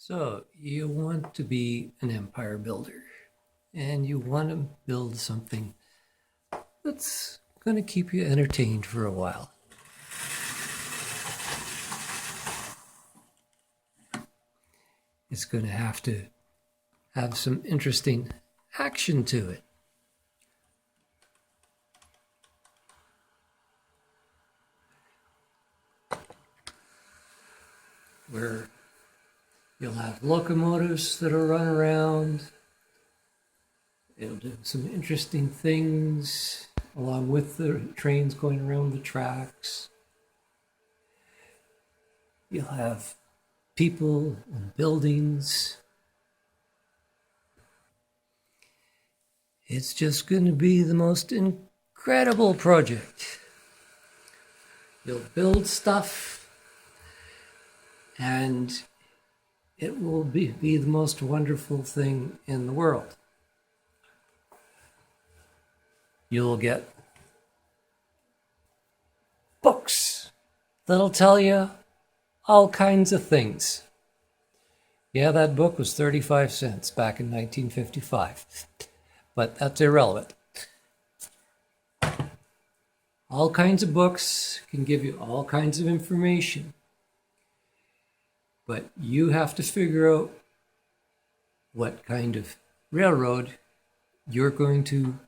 So you want to be an empire builder and you want to build something that's going to keep you entertained for a while. It's going to have some interesting action to it. Where you'll have locomotives that'll run around. It'll do some interesting things along with the trains going around the tracks. You'll have people and buildings. It's just going to be the most incredible project. You'll build stuff and it will be the most wonderful thing in the world. You'll get books that'll tell you all kinds of things. Yeah, that book was 35 cents back in 1955, but that's irrelevant. All kinds of books can give you all kinds of information, but you have to figure out what kind of railroad you're going to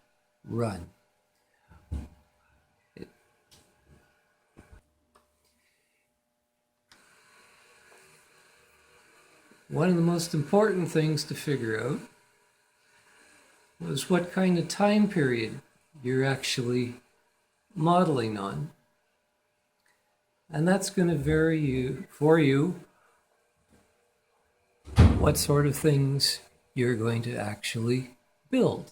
run. One of the most important things to figure out was what kind of time period you're actually modeling on. And that's going to vary for you what sort of things you're going to actually build,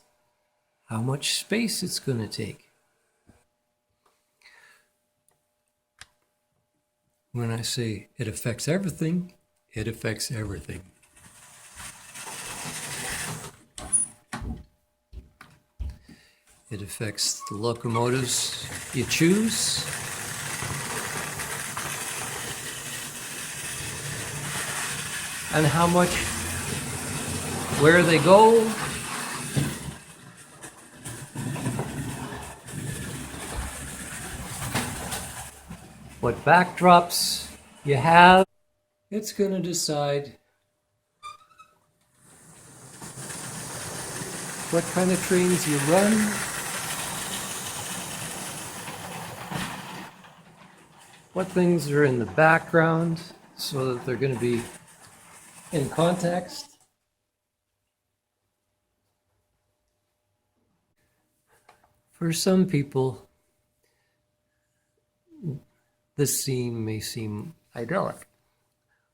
how much space it's going to take. When I say it affects everything, it affects everything. It affects the locomotives you choose. And how much, where they go. What backdrops you have. It's going to decide what kind of trains you run, what things are in the background so that they're going to be in context. For some people, this scene may seem idyllic,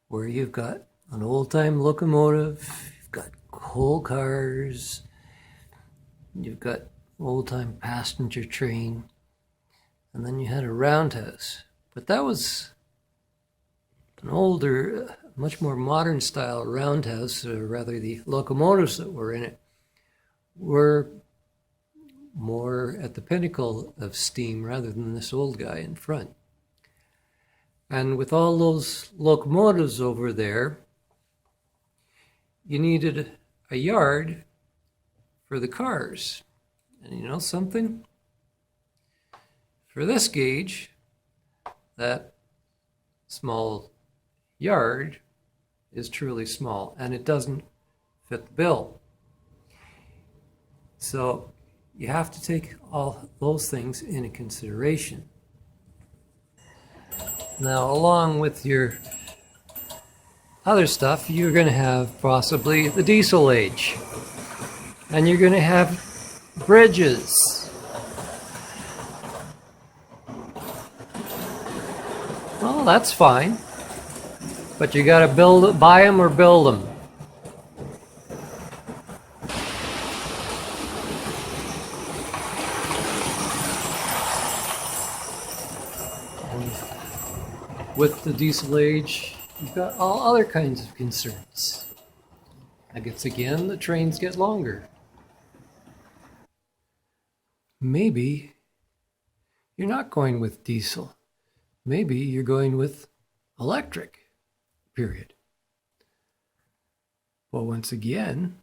where you've got an old-time locomotive, you've got coal cars, you've got old-time passenger train, and then you had a roundhouse. But that was an older, much more modern style roundhouse, or rather the locomotives that were in it were more at the pinnacle of steam rather than this old guy in front. And with all those locomotives over there, you needed a yard for the cars. And you know something? For this gauge, that small yard is truly small, and it doesn't fit the bill. So you have to take all those things into consideration. Now, along with your other stuff, you're going to have possibly the diesel age. And you're going to have bridges. Well, that's fine. But you got to buy them or build them. With the diesel age, you've got all other kinds of concerns. I guess again, the trains get longer. Maybe you're not going with diesel. Maybe you're going with electric, period. But once again,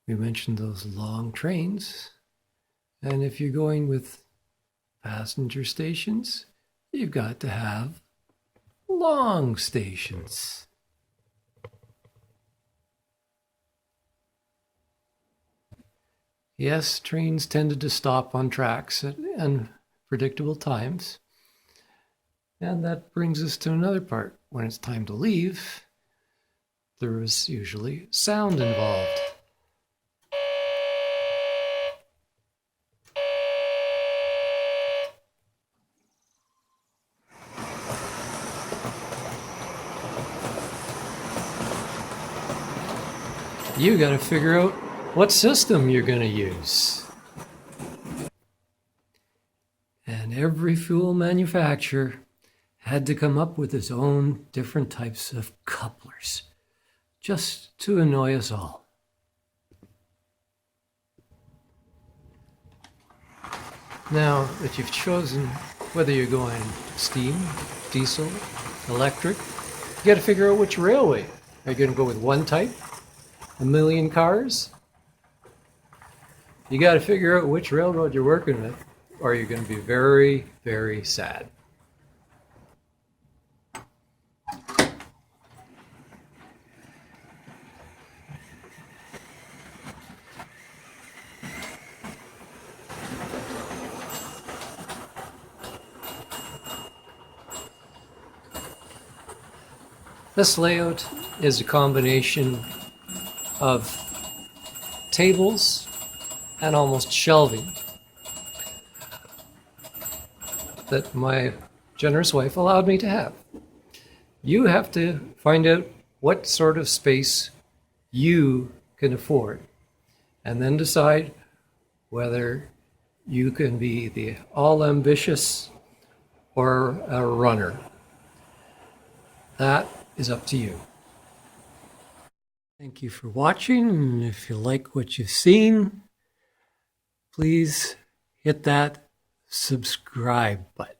we mentioned those long trains. And if you're going with passenger stations, you've got to have long stations. Yes, trains tended to stop on tracks at unpredictable times. And that brings us to another part. When it's time to leave, there is usually sound involved. You got to figure out what system you're going to use. And every fuel manufacturer had to come up with its own different types of couplers, just to annoy us all. Now that you've chosen whether you're going steam, diesel, electric, you got to figure out which railway. Are you going to go with one type? A million cars? You got to figure out which railroad you're working with, or you're going to be very, very sad. This layout is a combination of tables and almost shelving that my generous wife allowed me to have. You have to find out what sort of space you can afford and then decide whether you can be the all ambitious or a runner. That is up to you. Thank you for watching, and if you like what you've seen, please hit that subscribe button.